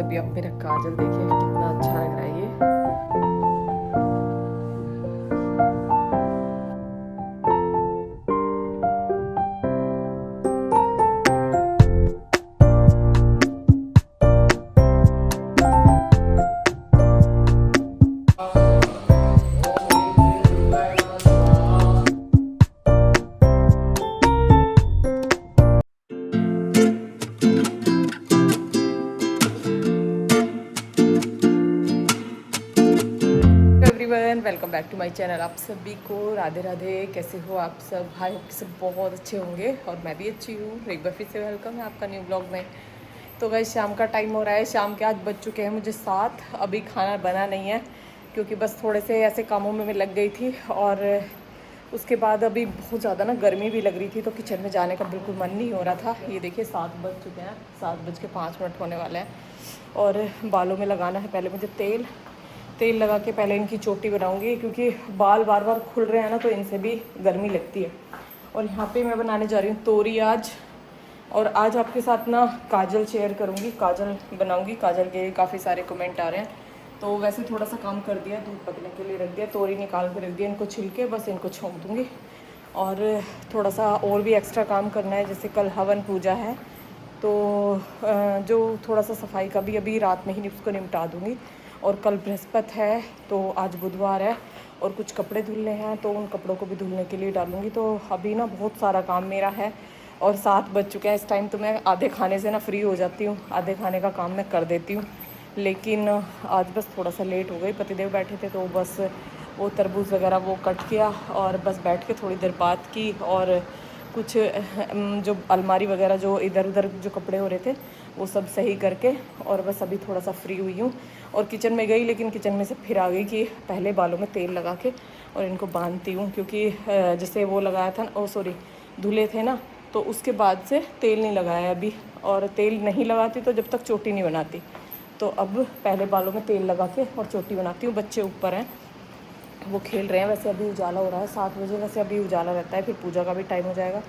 वैसे भी अब मेरा काजल देखिए कितना अच्छा लग रहा है ये। Everyone, welcome back to my channel. आप सभी को राधे राधे। कैसे हो आप सब? भाई होप सब बहुत अच्छे होंगे और मैं भी अच्छी हूँ। एक बार फिर से वेलकम है आपका न्यू ब्लॉग में। तो भाई शाम का टाइम हो रहा है, शाम के आज बज चुके हैं मुझे 7। अभी खाना बना नहीं है क्योंकि बस थोड़े से ऐसे कामों में मैं लग गई थी और उसके बाद अभी बहुत ज़्यादा ना गर्मी भी लग रही थी, तो किचन में जाने का बिल्कुल मन नहीं हो रहा था। ये देखिए 7 बज चुके हैं, 7:05 होने वाले हैं और बालों में लगाना है पहले मुझे तेल लगा के पहले इनकी चोटी बनाऊंगी क्योंकि बाल बार बार खुल रहे हैं ना, तो इनसे भी गर्मी लगती है। और यहाँ पे मैं बनाने जा रही हूँ तोरी आज। और आज आपके साथ ना काजल शेयर करूँगी, काजल बनाऊँगी। काजल के काफ़ी सारे कमेंट आ रहे हैं, तो वैसे थोड़ा सा काम कर दिया, दूध पकने के लिए रख दिया, तोरी निकाल के रख दिया, इनको छिल के बस इनको छोंक दूँगी। और थोड़ा सा और भी एक्स्ट्रा काम करना है, जैसे कल हवन पूजा है तो जो थोड़ा सा सफाई का भी अभी रात में ही उसको निपटा दूँगी। और कल बृहस्पति है तो आज बुधवार है और कुछ कपड़े धुलने हैं, तो उन कपड़ों को भी धुलने के लिए डालूँगी। तो अभी ना बहुत सारा काम मेरा है और 7 बज चुके हैं। इस टाइम तो मैं आधे खाने से ना फ्री हो जाती हूँ, आधे खाने का काम मैं कर देती हूँ। लेकिन आज बस थोड़ा सा लेट हो गई, पतिदेव बैठे थे तो बस वो तरबूज वगैरह वो कट किया और बस बैठ के थोड़ी देर बात की। और कुछ जो अलमारी वगैरह जो इधर उधर जो कपड़े हो रहे थे वो सब सही करके और बस अभी थोड़ा सा फ्री हुई हूँ। और किचन में गई, लेकिन किचन में से फिर आ गई कि पहले बालों में तेल लगा के और इनको बांधती हूँ, क्योंकि जैसे वो लगाया था ना, सॉरी धुले थे ना, तो उसके बाद से तेल नहीं लगाया अभी। और तेल नहीं लगाती तो जब तक चोटी नहीं बनाती, तो अब पहले बालों में तेल लगा के और चोटी बनाती हूँ। बच्चे ऊपर हैं, वो खेल रहे हैं। वैसे अभी उजाला हो रहा है 7 बजे, वैसे अभी उजाला रहता है, फिर पूजा का भी टाइम हो जाएगा,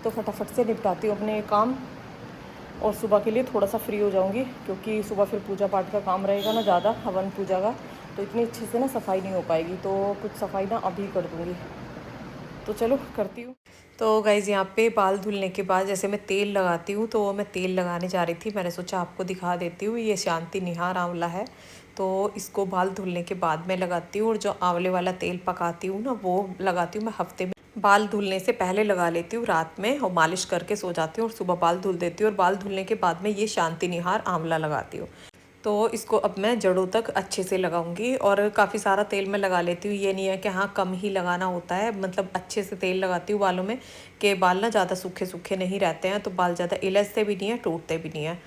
तो फटाफट से निपटाती हूँ अपने काम और सुबह के लिए थोड़ा सा फ्री हो जाऊँगी, क्योंकि सुबह फिर पूजा पाठ का काम रहेगा ना ज़्यादा, हवन पूजा का, तो इतनी अच्छे से ना सफाई नहीं हो पाएगी, तो कुछ सफाई ना अभी कर दूँगी। तो चलो करती हूँ। तो गाइज़ यहाँ पे बाल धुलने के बाद जैसे मैं तेल लगाती हूँ, तो मैं तेल लगाने जा रही थी, मैंने सोचा आपको दिखा देती हूँ। ये शांति निहार आंवला है, तो इसको बाल धुलने के बाद में लगाती हूँ। और जो आंवले वाला तेल पकाती हूँ ना, वो लगाती हूँ मैं हफ्ते में। बाल धुलने से पहले लगा लेती हूँ रात में और मालिश करके सो जाती हूँ और सुबह बाल धुल देती हूँ। और बाल धुलने के बाद में ये शांति निहार आंवला लगाती हूँ। तो इसको अब मैं जड़ों तक अच्छे से लगाऊंगी और काफ़ी सारा तेल मैं लगा लेती हूँ। ये नहीं है कि हाँ कम ही लगाना होता है, मतलब अच्छे से तेल लगाती हूँ बालों में, कि बाल ना ज़्यादा सूखे सूखे नहीं रहते हैं, तो बाल ज़्यादा इलझते भी नहीं है, टूटते भी नहीं है।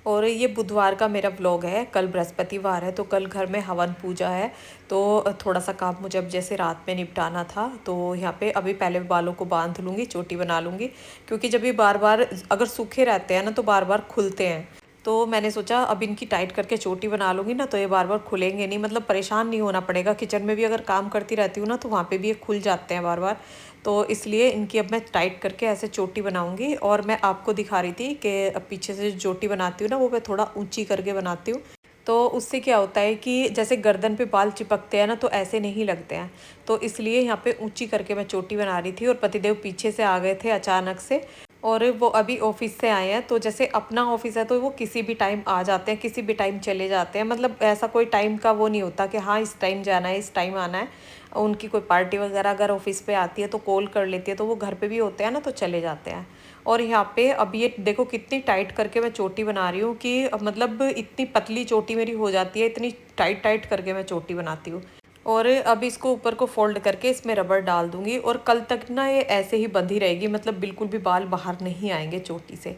और ये बुधवार का मेरा व्लॉग है, कल बृहस्पतिवार है, तो कल घर में हवन पूजा है, तो थोड़ा सा काम मुझे अब जैसे रात में निपटाना था। तो यहाँ पे अभी पहले बालों को बांध लूँगी, चोटी बना लूँगी, क्योंकि जब ये बार बार अगर सूखे रहते हैं ना तो बार बार खुलते हैं। तो मैंने सोचा अब इनकी टाइट करके चोटी बना लूँगी ना, तो ये बार बार खुलेंगे नहीं, मतलब परेशान नहीं होना पड़ेगा। किचन में भी अगर काम करती रहती हूँ ना, तो वहाँ पे भी ये खुल जाते हैं बार बार। तो इसलिए इनकी अब मैं टाइट करके ऐसे चोटी बनाऊँगी। और मैं आपको दिखा रही थी कि पीछे से जो चोटी बनाती हूँ ना, वो मैं थोड़ा ऊँची करके बनाती हूँ, तो उससे क्या होता है कि जैसे गर्दन पे बाल चिपकते हैं ना, तो ऐसे नहीं लगते हैं। तो इसलिए यहाँ पे ऊंची करके मैं चोटी बना रही थी। और पतिदेव पीछे से आ गए थे अचानक से, और वो अभी ऑफिस से आए हैं। तो जैसे अपना ऑफिस है तो वो किसी भी टाइम आ जाते हैं, किसी भी टाइम चले जाते हैं, मतलब ऐसा कोई टाइम का वो नहीं होता कि हाँ इस टाइम जाना है, इस टाइम आना है। उनकी कोई पार्टी वगैरह अगर ऑफिस पे आती है तो कॉल कर लेती है, तो वो घर पे भी होते हैं ना, तो चले जाते हैं। और यहाँ पे अब ये देखो कितनी टाइट करके मैं चोटी बना रही हूँ, कि मतलब इतनी पतली चोटी मेरी हो जाती है, इतनी टाइट टाइट करके मैं चोटी बनाती हूँ। और अब इसको ऊपर को फोल्ड करके इसमें रबर डाल दूंगी, और कल तक ना ये ऐसे ही बंधी रहेगी, मतलब बिल्कुल भी बाल बाहर नहीं आएंगे चोटी से,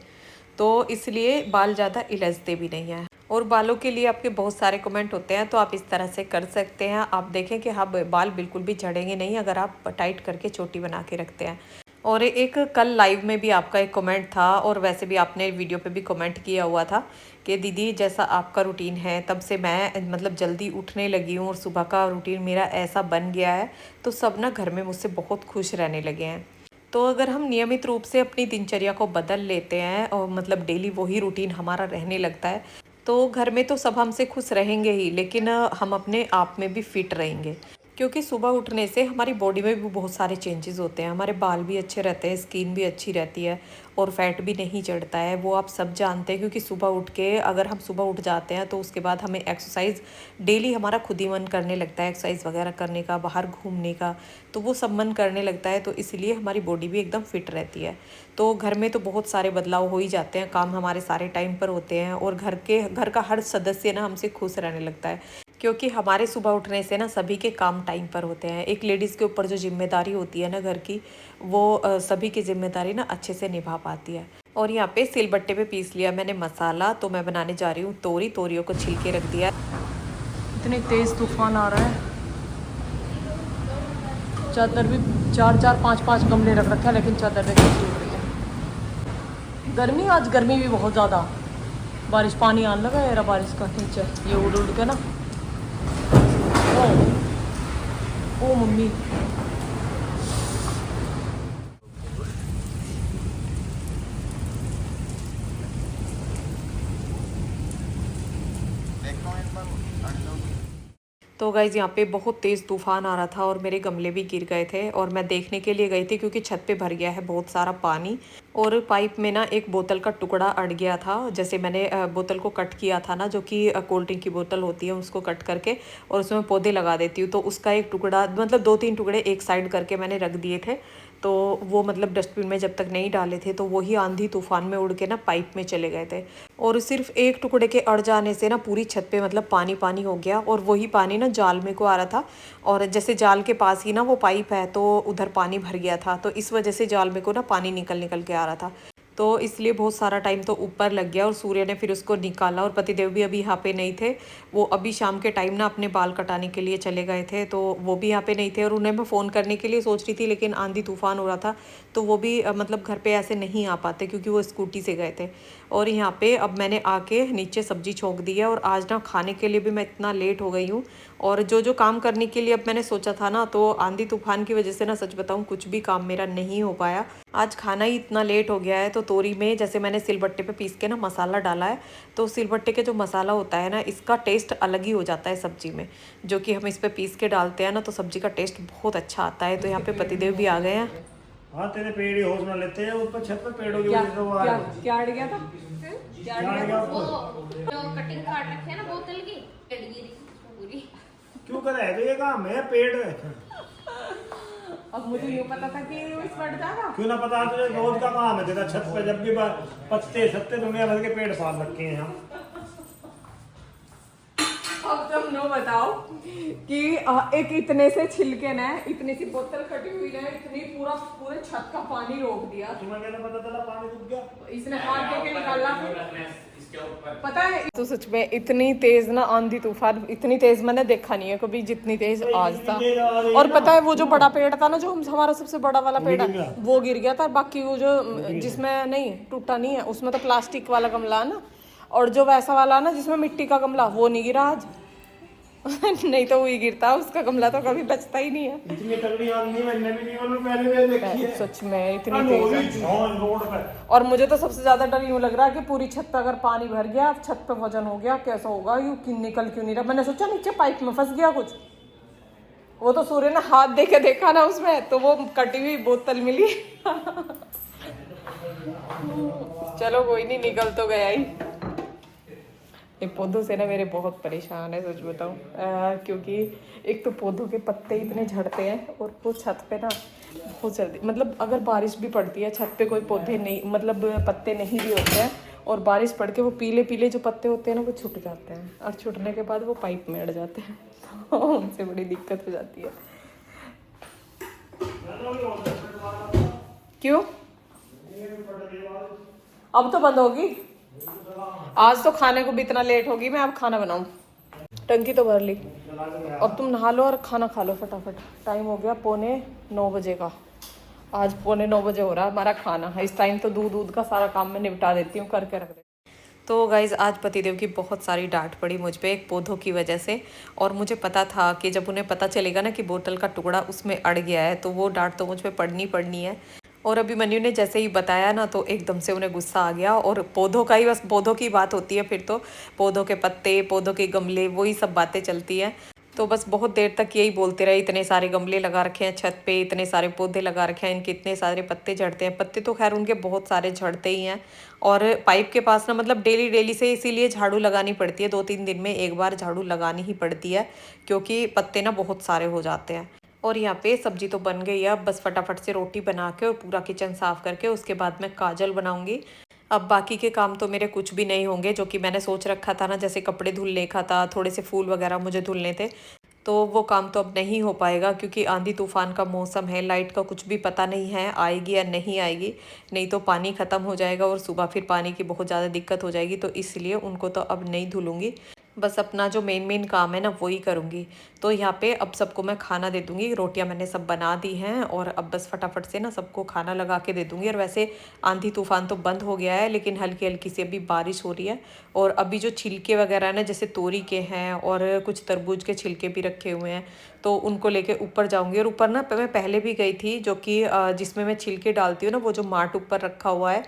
तो इसलिए बाल ज़्यादा इलझते भी नहीं हैं। और बालों के लिए आपके बहुत सारे कमेंट होते हैं, तो आप इस तरह से कर सकते हैं। आप देखें कि हाँ बाल बिल्कुल भी झड़ेंगे नहीं अगर आप टाइट करके चोटी बना के रखते हैं। और एक कल लाइव में भी आपका एक कमेंट था, और वैसे भी आपने वीडियो पे भी कमेंट किया हुआ था कि दीदी जैसा आपका रूटीन है तब से मैं मतलब जल्दी उठने लगी हूँ और सुबह का रूटीन मेरा ऐसा बन गया है, तो सब ना घर में मुझसे बहुत खुश रहने लगे हैं। तो अगर हम नियमित रूप से अपनी दिनचर्या को बदल लेते हैं और मतलब डेली वही रूटीन हमारा रहने लगता है, तो घर में तो सब हमसे खुश रहेंगे ही, लेकिन हम अपने आप में भी फिट रहेंगे, क्योंकि सुबह उठने से हमारी बॉडी में भी बहुत सारे चेंजेस होते हैं। हमारे बाल भी अच्छे रहते हैं, स्किन भी अच्छी रहती है और फैट भी नहीं चढ़ता है। वो आप सब जानते हैं, क्योंकि सुबह उठ के अगर हम सुबह उठ जाते हैं तो उसके बाद हमें एक्सरसाइज डेली हमारा खुद ही मन करने लगता है, एक्सरसाइज वगैरह करने का, बाहर घूमने का, तो वो सब मन करने लगता है। तो इसलिए हमारी बॉडी भी एकदम फिट रहती है। तो घर में तो बहुत सारे बदलाव हो ही जाते हैं, काम हमारे सारे टाइम पर होते हैं और घर का हर सदस्य ना हमसे खुश रहने लगता है, क्योंकि हमारे सुबह उठने से ना सभी के काम टाइम पर होते हैं। एक लेडीज़ के ऊपर जो जिम्मेदारी होती है ना घर की, वो सभी की जिम्मेदारी ना अच्छे से निभा पाती है। और यहाँ पे सिलबट्टे पे पीस लिया मैंने मसाला। तो मैं बनाने जा रही हूँ तोरियों को छिल के रख दिया। इतने तेज़ तूफान आ रहा है, चादर भी 4-4, 5-5 गमले रख रखे हैं, लेकिन चादर में कैसी उड़ रही है। गर्मी, आज गर्मी भी बहुत ज़्यादा। बारिश पानी आने लगा है, बारिश का नीचे ये उड़ उड़ के ना। ओ मम्मी, तो गाइज़ यहाँ पे बहुत तेज़ तूफ़ान आ रहा था और मेरे गमले भी गिर गए थे और मैं देखने के लिए गई थी, क्योंकि छत पे भर गया है बहुत सारा पानी और पाइप में ना एक बोतल का टुकड़ा अड़ गया था। जैसे मैंने बोतल को कट किया था ना, जो कि कोल्ड ड्रिंक की बोतल होती है, उसको कट करके और उसमें पौधे लगा देती हूँ, तो उसका एक टुकड़ा, मतलब 2-3 टुकड़े एक साइड करके मैंने रख दिए थे। तो वो मतलब डस्टबिन में जब तक नहीं डाले थे, तो वही आंधी तूफान में उड़ के ना पाइप में चले गए थे और सिर्फ एक टुकड़े के अड़ जाने से ना पूरी छत पे मतलब पानी पानी हो गया। और वही पानी ना जाल में को आ रहा था, और जैसे जाल के पास ही ना वो पाइप है, तो उधर पानी भर गया था, तो इस वजह से जाल में को ना पानी निकल निकल के आ रहा था। तो इसलिए बहुत सारा टाइम तो ऊपर लग गया और सूर्य ने फिर उसको निकाला। और पतिदेव भी अभी यहाँ पे नहीं थे, वो अभी शाम के टाइम ना अपने बाल कटाने के लिए चले गए थे, तो वो भी यहाँ पे नहीं थे। और उन्हें मैं फ़ोन करने के लिए सोच रही थी, लेकिन आंधी तूफान हो रहा था, तो वो भी मतलब घर पे ऐसे नहीं आ पाते, क्योंकि वो स्कूटी से गए थे। और यहाँ पे अब मैंने आके नीचे सब्जी छोंक दी है और आज ना खाने के लिए भी मैं इतना लेट हो गई हूँ। और जो काम करने के लिए अब मैंने सोचा था ना, तो आंधी तूफान की वजह से ना सच बताऊँ कुछ भी काम मेरा नहीं हो पाया। आज खाना ही इतना लेट हो गया है। तो तोरी में जैसे मैंने सिलबट्टे पे पीस के ना मसाला डाला है, तो सिलबट्टे के जो मसाला होता है ना, इसका टेस्ट अलग ही हो जाता है सब्जी में। जो कि हम इस पे पीस के डालते हैं ना, तो सब्जी का टेस्ट बहुत अच्छा आता है। तो यहाँ पे पतिदेव भी आ गए हैं। हाँ, तेरे पेड़ ही होश में लेते हैं, ऊपर छत पे पेड़ों की क्या वजह से वो क्या आ गए। क्या अड़ गया था? क्या अड़ गया था? वो जो कटिंग काट रखे है ना बोतल की, गिर गई पूरी। क्यों कर रहे थे ये काम है पेड़? अब मुझे यूँ पता था कि इस बढ़ जाएगा। क्यों ना पता, तुझे रोज का काम है तेरा, छत पे जब भी पत्ते सत्ते दुनिया भर के पेड़ पाल रखे हैं यहाँ। अब तुम नो बताओ कि एक इतने से छिलके ने, इतनी सी बोतल कटी हुई ने, इतनी पूरे छत का पानी रोक दिया। तुम्हें कैसे पता चला पानी रुक गया? इसने हाथ दे के निकाला। पता है, तो सच में इतनी तेज ना आंधी तूफान, इतनी तेज मैंने देखा नहीं है कभी जितनी तेज आज था। और पता है, वो जो बड़ा पेड़ था ना, जो हमारा सबसे बड़ा वाला पेड़ है, वो गिर गया था। बाकी वो जो जिसमें नहीं टूटा नहीं है, उसमें तो प्लास्टिक वाला गमला है ना, और जो वैसा वाला ना जिसमें मिट्टी का गमला, वो नहीं गिरा आज। नहीं तो वही गिरता, उसका गमला तो कभी बचता ही नहीं है। इतनी तगड़ी आंधी मैंने भी जीवन में पहले भी देखी है। सच में इतनी तेज रोड पे। और मुझे तो सबसे ज्यादा डर यूं लग रहा है कि पूरी छत पे अगर पानी भर गया, छत पे वजन हो गया, कैसा होगा? यूं निकल क्यों नहीं रहा? मैंने सोचा नीचे पाइप में फंस गया कुछ। वो तो सूर्य ने हाथ दे के देखा ना उसमें, तो वो कटी हुई बोतल मिली। चलो कोई नहीं, निकल तो गया ही। ये पौधों से ना मेरे बहुत परेशान है, सच बताऊं, क्योंकि एक तो पौधों के पत्ते इतने झड़ते हैं, और वो छत पे ना बहुत जल्दी, मतलब अगर बारिश भी पड़ती है, छत पे कोई पौधे नहीं, मतलब पत्ते नहीं भी होते हैं, और बारिश पड़ के वो पीले पीले जो पत्ते होते हैं ना, वो छूट जाते हैं, और छूटने के बाद वो पाइप में अड़ जाते हैं, तो उनसे बड़ी दिक्कत हो जाती है। क्यों? अब तो बंद होगी। आज तो खाने को भी इतना लेट होगी, मैं अब खाना बनाऊं। टंकी तो भर ली, अब तुम नहा लो और खाना खा लो फटाफट। टाइम हो गया 8:45 बजे का। आज 8:45 बजे हो रहा है हमारा खाना। इस टाइम तो दूध का सारा काम मैं निपटा देती हूँ, करके रख देती हूँ। तो गाइज़, आज पतिदेव की बहुत सारी डांट पड़ी मुझ पे एक पौधों की वजह से। और मुझे पता था कि जब उन्हें पता चलेगा ना कि बोतल का टुकड़ा उसमें अड़ गया है, तो वो डांट तो मुझ पे पड़नी है। और अभी मन्नू ने जैसे ही बताया ना तो एकदम से उन्हें गुस्सा आ गया। और पौधों का ही, बस पौधों की बात होती है फिर तो, पौधों के पत्ते, पौधों के गमले, वही सब बातें चलती हैं। तो बस बहुत देर तक यही बोलते रहे, इतने सारे गमले लगा रखे हैं छत पे, इतने सारे पौधे लगा रखे हैं, इनके इतने सारे पत्ते झड़ते हैं। पत्ते तो खैर उनके बहुत सारे झड़ते ही हैं। और पाइप के पास ना मतलब डेली डेली से इसीलिए झाड़ू लगानी पड़ती है, 2-3 दिन में एक बार झाड़ू लगानी ही पड़ती है, क्योंकि पत्ते ना बहुत सारे हो जाते हैं। और यहाँ पे सब्जी तो बन गई है, अब बस फटाफट से रोटी बना के और पूरा किचन साफ करके उसके बाद मैं काजल बनाऊंगी। अब बाकी के काम तो मेरे कुछ भी नहीं होंगे, जो कि मैंने सोच रखा था ना, जैसे कपड़े धुलने का था, थोड़े से फूल वगैरह मुझे धुलने थे, तो वो काम तो अब नहीं हो पाएगा, क्योंकि आंधी तूफान का मौसम है, लाइट का कुछ भी पता नहीं है आएगी या नहीं आएगी। नहीं तो पानी ख़त्म हो जाएगा और सुबह फिर पानी की बहुत ज़्यादा दिक्कत हो जाएगी, तो इसलिए उनको तो अब नहीं धुलूँगी, बस अपना जो मेन काम है ना वही करूँगी। तो यहाँ पे अब सबको मैं खाना दे दूँगी, रोटियाँ मैंने सब बना दी हैं और अब बस फटाफट से ना सबको खाना लगा के दे दूँगी। और वैसे आंधी तूफान तो बंद हो गया है, लेकिन हल्की हल्की सी अभी बारिश हो रही है। और अभी जो छिलके वगैरह ना, जैसे तोरी के हैं और कुछ तरबूज के छिलके भी रखे हुए हैं, तो उनको लेके ऊपर जाऊँगी। और ऊपर ना मैं पहले भी गई थी, जो कि जिसमें मैं छिलके डालती हूँ ना, वो जो माट ऊपर रखा हुआ है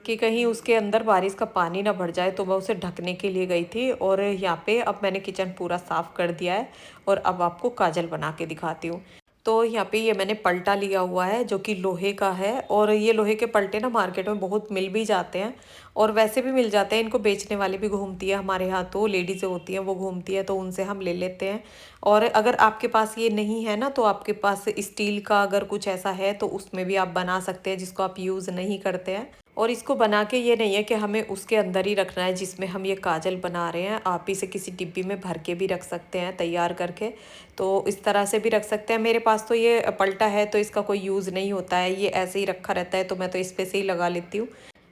कि कहीं उसके अंदर बारिश का पानी ना भर जाए, तो मैं उसे ढकने के लिए गई थी। और यहाँ पे अब मैंने किचन पूरा साफ़ कर दिया है और अब आपको काजल बना के दिखाती हूँ। तो यहाँ पे ये मैंने पलटा लिया हुआ है, जो कि लोहे का है। और ये लोहे के पलटे ना मार्केट में बहुत मिल भी जाते हैं और वैसे भी मिल जाते हैं, इनको बेचने वाली भी घूमती है हमारे यहाँ, तो लेडीज़ें होती हैं वो घूमती है, तो उनसे हम ले लेते हैं। और अगर आपके पास ये नहीं है ना, तो आपके पास स्टील का अगर कुछ ऐसा है तो उसमें भी आप बना सकते हैं, जिसको आप यूज़ नहीं करते हैं। और इसको बना के ये नहीं है कि हमें उसके अंदर ही रखना है जिसमें हम ये काजल बना रहे हैं, आप इसे किसी डिब्बी में भर के भी रख सकते हैं तैयार करके, तो इस तरह से भी रख सकते हैं। मेरे पास तो ये पलटा है तो इसका कोई यूज़ नहीं होता है, ये ऐसे ही रखा रहता है, तो मैं तो इस पे से ही लगा लेती हूँ।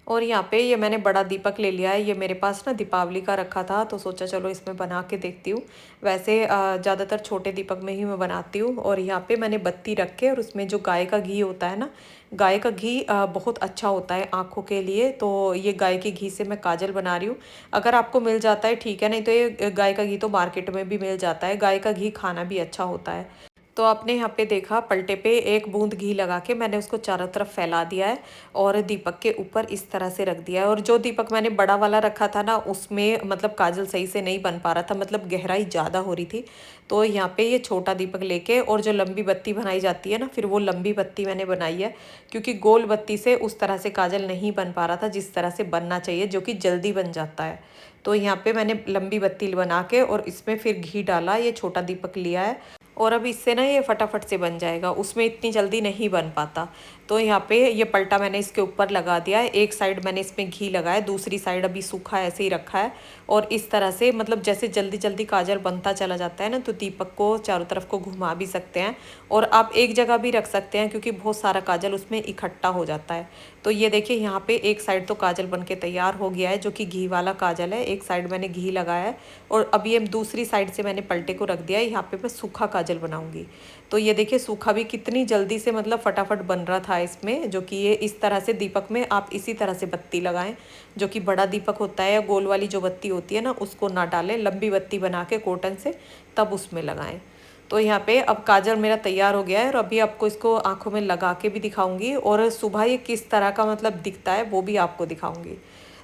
और यहाँ पे ये मैंने बड़ा दीपक ले लिया है, ये मेरे पास ना दीपावली का रखा था, तो सोचा चलो इसमें बना के देखती हूँ। वैसे ज़्यादातर छोटे दीपक में ही मैं बनाती हूँ। और यहाँ पे मैंने बत्ती रख के और उसमें जो गाय का घी होता है ना, गाय का घी बहुत अच्छा होता है आँखों के लिए, तो ये गाय के घी से मैं काजल बना रही हूँ। अगर आपको मिल जाता है ठीक है, नहीं तो ये गाय का घी तो मार्केट में भी मिल जाता है, गाय का घी खाना भी अच्छा होता है। तो आपने यहाँ पे देखा, पलटे पे एक बूंद घी लगा के मैंने उसको चारों तरफ फैला दिया है और दीपक के ऊपर इस तरह से रख दिया है। और जो दीपक मैंने बड़ा वाला रखा था ना, उसमें मतलब काजल सही से नहीं बन पा रहा था, मतलब गहराई ज़्यादा हो रही थी। तो यहाँ पे ये छोटा दीपक लेके और जो लंबी बत्ती बनाई जाती है ना, फिर वो लंबी बत्ती मैंने बनाई है, क्योंकि गोल बत्ती से उस तरह से काजल नहीं बन पा रहा था जिस तरह से बनना चाहिए, जो कि जल्दी बन जाता है। तो यहाँ पे मैंने लंबी बत्ती बना के और इसमें फिर घी डाला, ये छोटा दीपक लिया है। और अब इससे ना ये फटाफट से बन जाएगा, उसमें इतनी जल्दी नहीं बन पाता। तो यहाँ पे ये पलटा मैंने इसके ऊपर लगा दिया है, एक साइड मैंने इसमें घी लगाया, दूसरी साइड अभी सूखा ऐसे ही रखा है। और इस तरह से मतलब जैसे जल्दी जल्दी काजल बनता चला जाता है ना, तो दीपक को चारों तरफ को घुमा भी सकते हैं और आप एक जगह भी रख सकते हैं, क्योंकि बहुत सारा काजल उसमें इकट्ठा हो जाता है। तो ये देखिए यहाँ पे एक साइड तो काजल बन के तैयार हो गया है, जो कि घी वाला काजल है, एक साइड मैंने घी लगाया है। और अब ये दूसरी साइड से मैंने पलटे को रख दिया है, यहाँ पे मैं सूखा काजल बनाऊंगी। तो ये देखिए सूखा भी कितनी जल्दी से मतलब फटाफट बन रहा था इसमें, जो कि ये इस तरह से दीपक में आप इसी तरह से बत्ती लगाएं, जो कि बड़ा दीपक होता है या गोल वाली जो बत्ती होती है ना, उसको ना डालें, लंबी बत्ती बना के कॉटन से तब उसमें लगाएं। तो यहाँ पे अब काजल मेरा तैयार हो गया है और अभी आपको इसको आंखों में लगा के भी दिखाऊंगी और सुबह ये किस तरह का मतलब दिखता है वो भी आपको दिखाऊंगी।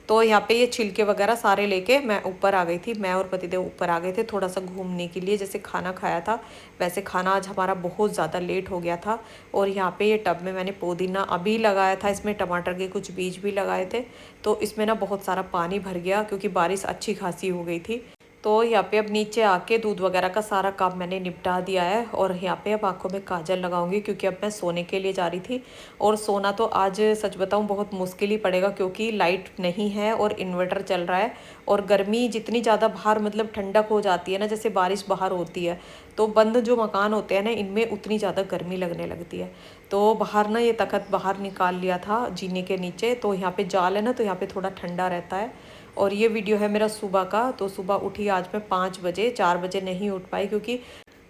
तो यहाँ पे ये छिलके वगैरह सारे लेके मैं ऊपर आ गई थी, मैं और पतिदेव ऊपर आ गए थे थोड़ा सा घूमने के लिए, जैसे खाना खाया था वैसे खाना आज हमारा बहुत ज़्यादा लेट हो गया था। और यहाँ पे ये टब में मैंने पुदीना अभी लगाया था, इसमें टमाटर के कुछ बीज भी लगाए थे, तो इसमें ना बहुत सारा पानी भर गया क्योंकि बारिश अच्छी खासी हो गई थी। तो यहाँ पे अब नीचे आके दूध वगैरह का सारा काम मैंने निपटा दिया है और यहाँ पे अब आंखों में काजल लगाऊंगी, क्योंकि अब मैं सोने के लिए जा रही थी। और सोना तो आज सच बताऊँ बहुत मुश्किल ही पड़ेगा, क्योंकि लाइट नहीं है और इन्वर्टर चल रहा है। और गर्मी जितनी ज़्यादा बाहर मतलब ठंडक हो जाती है ना, जैसे बारिश बाहर होती है, तो बंद जो मकान होते हैं ना, इनमें उतनी ज़्यादा गर्मी लगने लगती है। तो बाहर ना ये तख्त बाहर निकाल लिया था जीने के नीचे, तो यहाँ पे जाल है ना, तो यहाँ पे थोड़ा ठंडा रहता है। और ये वीडियो है मेरा सुबह का, तो सुबह उठी आज मैं 5 बजे, 4 बजे नहीं उठ पाई क्योंकि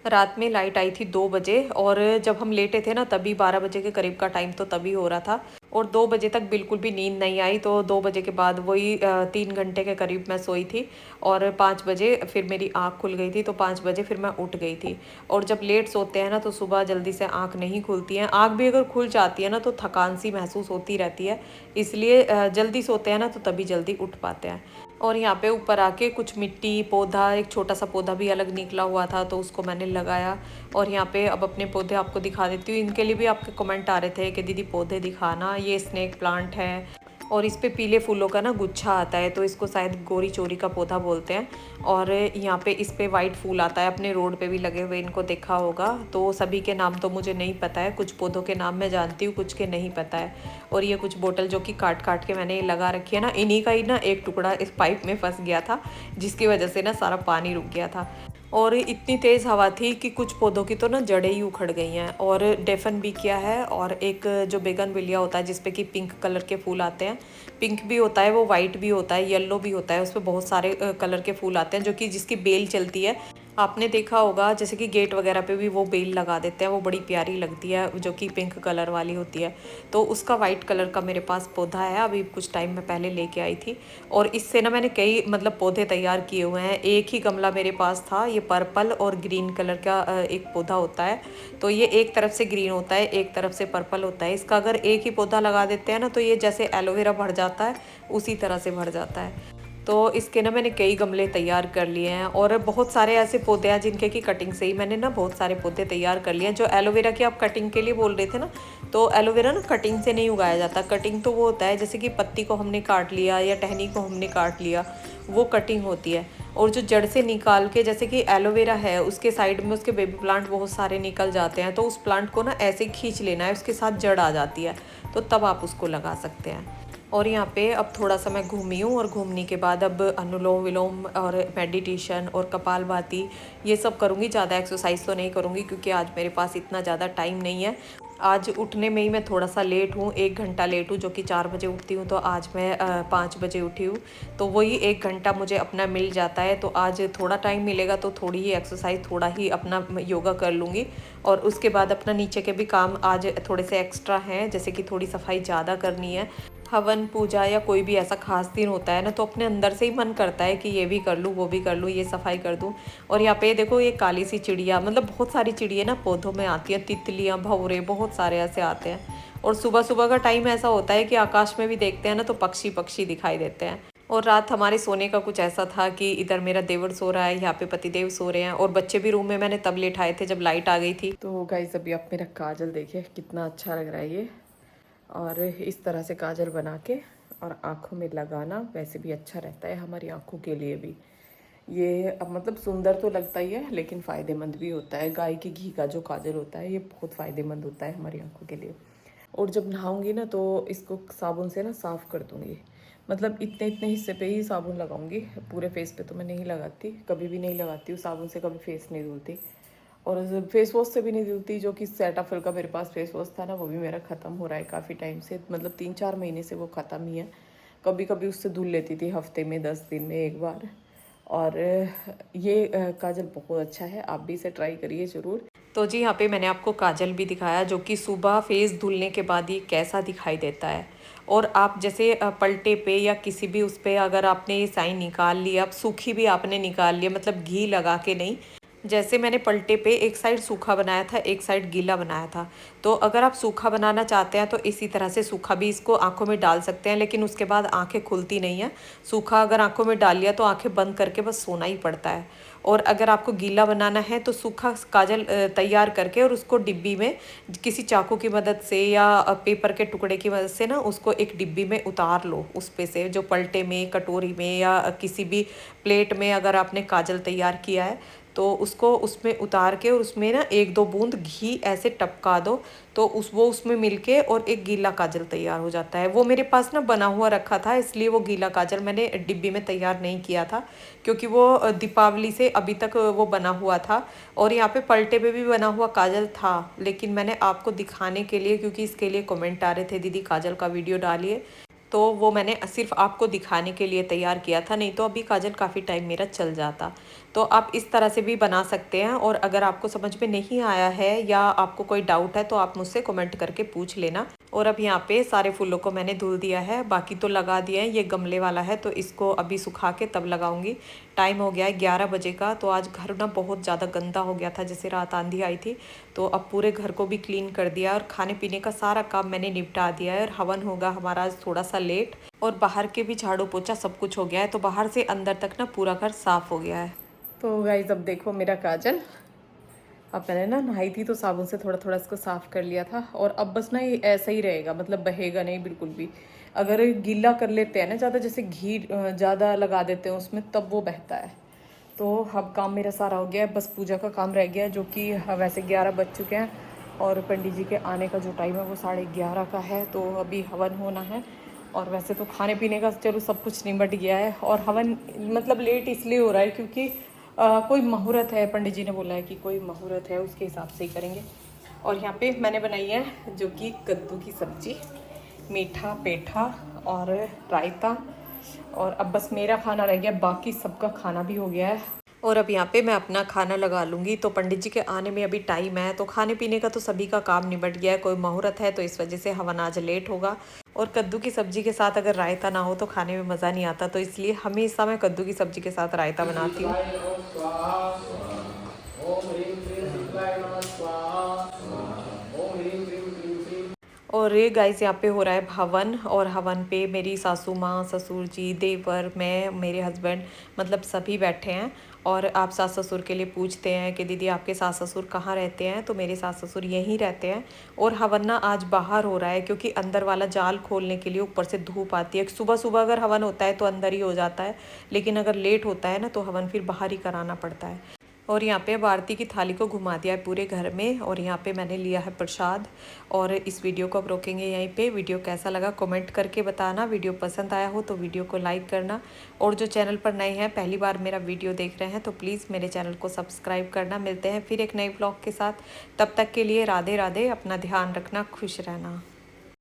रात में लाइट आई थी 2 बजे और जब हम लेटे थे ना तभी 12 बजे के करीब का टाइम तो तभी हो रहा था और 2 बजे तक बिल्कुल भी नींद नहीं आई। तो 2 बजे के बाद वही 3 घंटे के करीब मैं सोई थी और 5 बजे फिर मेरी आँख खुल गई थी। तो 5 बजे फिर मैं उठ गई थी। और जब लेट सोते हैं ना तो सुबह जल्दी से आँख नहीं खुलती है। आँख भी अगर खुल जाती है ना तो थकान सी महसूस होती रहती है, इसलिए जल्दी सोते हैं ना तो तभी जल्दी उठ पाते हैं। और यहाँ पे ऊपर आके कुछ मिट्टी पौधा, एक छोटा सा पौधा भी अलग निकला हुआ था तो उसको मैंने लगाया। और यहाँ पे अब अपने पौधे आपको दिखा देती हूँ। इनके लिए भी आपके कमेंट आ रहे थे कि दीदी पौधे दिखाना। ये स्नेक प्लांट है और इस पे पीले फूलों का ना गुच्छा आता है तो इसको शायद गोरी चोरी का पौधा बोलते हैं। और यहाँ पे इस पे वाइट फूल आता है, अपने रोड पे भी लगे हुए इनको देखा होगा। तो सभी के नाम तो मुझे नहीं पता है, कुछ पौधों के नाम मैं जानती हूँ, कुछ के नहीं पता है। और ये कुछ बोतल जो कि काट काट के मैंने लगा रखी है ना, इन्हीं का ही ना एक टुकड़ा इस पाइप में फंस गया था जिसकी वजह से ना सारा पानी रुक गया था। और इतनी तेज़ हवा थी कि कुछ पौधों की तो ना जड़ें ही उखड़ गई हैं। और डेफन भी किया है और एक जो बेगनविलिया होता है जिसपे कि पिंक कलर के फूल आते हैं, पिंक भी होता है वो, वाइट भी होता है, येलो भी होता है, उस पर बहुत सारे कलर के फूल आते हैं जो कि जिसकी बेल चलती है। आपने देखा होगा जैसे कि गेट वगैरह पे भी वो बेल लगा देते हैं, वो बड़ी प्यारी लगती है जो कि पिंक कलर वाली होती है। तो उसका वाइट कलर का मेरे पास पौधा है, अभी कुछ टाइम में पहले लेके आई थी। और इससे ना मैंने कई मतलब पौधे तैयार किए हुए हैं। एक ही गमला मेरे पास था, ये पर्पल और ग्रीन कलर का एक पौधा होता है। तो ये एक तरफ से ग्रीन होता है, एक तरफ से पर्पल होता है। इसका अगर एक ही पौधा लगा देते हैं ना तो ये जैसे एलोवेरा बढ़ जाता है उसी तरह से बढ़ जाता है। तो इसके ना मैंने कई गमले तैयार कर लिए हैं और बहुत सारे ऐसे पौधे हैं जिनके की कटिंग से ही मैंने ना बहुत सारे पौधे तैयार कर लिए हैं। जो एलोवेरा की आप कटिंग के लिए बोल रहे थे ना, तो एलोवेरा ना कटिंग से नहीं उगाया जाता। कटिंग तो वो होता है जैसे कि पत्ती को हमने काट लिया या टहनी को हमने काट लिया, वो कटिंग होती है। और जो जड़ से निकाल के, जैसे कि एलोवेरा है उसके साइड में उसके बेबी प्लांट बहुत सारे निकल जाते हैं, तो उस प्लांट को ना ऐसे खींच लेना है, उसके साथ जड़ आ जाती है तो तब आप उसको लगा सकते हैं। और यहाँ पे अब थोड़ा सा मैं घूमी हूँ और घूमने के बाद अब अनुलोम विलोम और मेडिटेशन और कपालभाति ये सब करूँगी। ज़्यादा एक्सरसाइज तो नहीं करूँगी क्योंकि आज मेरे पास इतना ज़्यादा टाइम नहीं है। आज उठने में ही मैं थोड़ा सा लेट हूँ, 1 घंटा लेट हूँ, जो कि 4 बजे उठती हूँ तो आज मैं 5 बजे उठी हूँ। तो वही 1 घंटा मुझे अपना मिल जाता है। तो आज थोड़ा टाइम मिलेगा तो थोड़ी ही एक्सरसाइज, थोड़ा ही अपना योगा कर लूँगी। और उसके बाद अपना नीचे के भी काम आज थोड़े से एक्स्ट्रा हैं, जैसे कि थोड़ी सफाई ज़्यादा करनी है। हवन पूजा या कोई भी ऐसा खास दिन होता है ना तो अपने अंदर से ही मन करता है कि ये भी कर लूँ, वो भी कर लूँ, ये सफाई कर दूँ। और यहाँ पे देखो ये काली सी चिड़िया, मतलब बहुत सारी चिड़िया ना पौधों में आती हैं, तितलियाँ भंवरे बहुत सारे ऐसे आते हैं। और सुबह सुबह का टाइम ऐसा होता है कि आकाश में भी देखते हैं ना तो पक्षी पक्षी दिखाई देते हैं। और रात हमारे सोने का कुछ ऐसा था कि इधर मेरा देवर सो रहा है, यहाँ पे पतिदेव सो रहे हैं और बच्चे भी रूम में मैंने तब लेटाए थे जब लाइट आ गई थी। तो गाइस अभी आप मेरा काजल देखिए कितना अच्छा लग रहा है ये। और इस तरह से काजल बना के और आँखों में लगाना वैसे भी अच्छा रहता है हमारी आँखों के लिए भी। ये अब मतलब सुंदर तो लगता ही है लेकिन फ़ायदेमंद भी होता है। गाय के घी का जो काजल होता है ये बहुत फ़ायदेमंद होता है हमारी आँखों के लिए। और जब नहाऊंगी ना तो इसको साबुन से ना साफ़ कर दूँगी, मतलब इतने इतने हिस्से पे ही साबुन लगाऊंगी, पूरे फेस पे तो मैं नहीं लगाती, कभी भी नहीं लगाती हूँ साबुन से, कभी फेस नहीं धुलती। और फेस वॉश से भी नहीं धुलती, जो कि सेटाफिल का मेरे पास फेस वॉश था ना वो भी मेरा ख़त्म हो रहा है काफ़ी टाइम से, मतलब 3-4 महीने से वो ख़त्म ही है। कभी कभी उससे धुल लेती थी हफ्ते में 10 दिन में एक बार। और ये काजल बहुत अच्छा है, आप भी इसे ट्राई करिए ज़रूर। तो जी यहाँ पे मैंने आपको काजल भी दिखाया जो कि सुबह फेस धुलने के बाद ये कैसा दिखाई देता है। और आप जैसे पलटे पे या किसी भी उस पर अगर आपने ये साइन निकाल लिया, अब सूखी भी आपने निकाल लिया, मतलब घी लगा के नहीं, जैसे मैंने पलटे पे एक साइड सूखा बनाया था एक साइड गीला बनाया था। तो अगर आप सूखा बनाना चाहते हैं तो इसी तरह से सूखा भी इसको आंखों में डाल सकते हैं, लेकिन उसके बाद आंखें खुलती नहीं है। सूखा अगर आंखों में डाल लिया तो आंखें बंद करके बस सोना ही पड़ता है। और अगर आपको गीला बनाना है तो सूखा काजल तैयार करके और उसको डिब्बी में किसी चाकू की मदद से या पेपर के टुकड़े की मदद से ना उसको एक डिब्बी में उतार लो, उस पे से जो पलटे में कटोरी में या किसी भी प्लेट में अगर आपने काजल तैयार किया है तो उसको उसमें उतार के और उसमें ना 1-2 बूंद घी ऐसे टपका दो तो वो उसमें मिलके और एक गीला काजल तैयार हो जाता है। वो मेरे पास ना बना हुआ रखा था, इसलिए वो गीला काजल मैंने डिब्बी में तैयार नहीं किया था क्योंकि वो दीपावली से अभी तक वो बना हुआ था। और यहाँ पे पलटे पे भी बना हुआ काजल था, लेकिन मैंने आपको दिखाने के लिए, क्योंकि इसके लिए कमेंट आ रहे थे दीदी काजल का वीडियो डालिए, तो वो मैंने सिर्फ आपको दिखाने के लिए तैयार किया था, नहीं तो अभी काजल काफ़ी टाइम मेरा चल जाता। तो आप इस तरह से भी बना सकते हैं। और अगर आपको समझ में नहीं आया है या आपको कोई डाउट है तो आप मुझसे कमेंट करके पूछ लेना। और अब यहाँ पे सारे फूलों को मैंने धुल दिया है, बाकी तो लगा दिया है। ये गमले वाला है तो इसको अभी सुखा के तब लगाऊंगी। टाइम हो गया है 11 बजे का। तो आज घर ना बहुत ज़्यादा गंदा हो गया था, जैसे रात आंधी आई थी। तो अब पूरे घर को भी क्लीन कर दिया और खाने पीने का सारा काम मैंने निपटा दिया है। और हवन होगा हमारा आज थोड़ा सा लेट, और बाहर के भी झाड़ू पोछा सब कुछ हो गया है। तो बाहर से अंदर तक ना पूरा घर साफ़ हो गया है। तो गाइस अब देखो मेरा काजल, अब मैंने ना नहाई थी तो साबुन से थोड़ा थोड़ा इसको साफ़ कर लिया था। और अब बस ना ये ऐसा ही रहेगा, मतलब बहेगा नहीं बिल्कुल भी। अगर गीला कर लेते हैं ना ज़्यादा, जैसे घी ज़्यादा लगा देते हैं उसमें, तब वो बहता है। तो अब काम मेरा सारा हो गया है, बस पूजा का काम रह गया है, जो कि वैसे 11 बज चुके हैं। और पंडित जी के आने का जो टाइम है वो 11:30 का है। तो अभी हवन होना है। और वैसे तो खाने पीने का चलो सब कुछ निपट गया है। और हवन मतलब लेट इसलिए हो रहा है क्योंकि कोई मुहूर्त है, पंडित जी ने बोला है कि कोई मुहूर्त है, उसके हिसाब से ही करेंगे। और यहाँ पे मैंने बनाई है जो कि कद्दू की सब्जी, मीठा पेठा और रायता। और अब बस मेरा खाना रह गया, बाकी सबका खाना भी हो गया है। और अब यहाँ पे मैं अपना खाना लगा लूँगी। तो पंडित जी के आने में अभी टाइम है, तो खाने पीने का तो सभी का काम निपट गया है। कोई मुहूर्त है तो इस वजह से हवन आज लेट होगा। और कद्दू की सब्ज़ी के साथ अगर रायता ना हो तो खाने में मज़ा नहीं आता, तो इसलिए हमेशा मैं कद्दू की सब्ज़ी के साथ रायता बनाती हूँ। और ये गाइस यहाँ पे हो रहा है हवन। और हवन पे मेरी सासू माँ, ससुर जी, देवर, मैं, मेरे हस्बैंड, मतलब सभी बैठे हैं। और आप सास ससुर के लिए पूछते हैं कि दीदी आपके सास ससुर कहाँ रहते हैं, तो मेरे सास ससुर यहीं रहते हैं। और हवन ना आज बाहर हो रहा है क्योंकि अंदर वाला जाल खोलने के लिए ऊपर से धूप आती है। सुबह सुबह अगर हवन होता है तो अंदर ही हो जाता है, लेकिन अगर लेट होता है ना तो हवन फिर बाहर ही कराना पड़ता है। और यहाँ पे अब आरती की थाली को घुमा दिया है पूरे घर में। और यहाँ पे मैंने लिया है प्रसाद। और इस वीडियो को अब रोकेंगे यहीं पे। वीडियो कैसा लगा कमेंट करके बताना। वीडियो पसंद आया हो तो वीडियो को लाइक करना। और जो चैनल पर नए हैं, पहली बार मेरा वीडियो देख रहे हैं, तो प्लीज़ मेरे चैनल को सब्सक्राइब करना। मिलते हैं फिर एक नए ब्लॉग के साथ, तब तक के लिए राधे राधे। अपना ध्यान रखना, खुश रहना।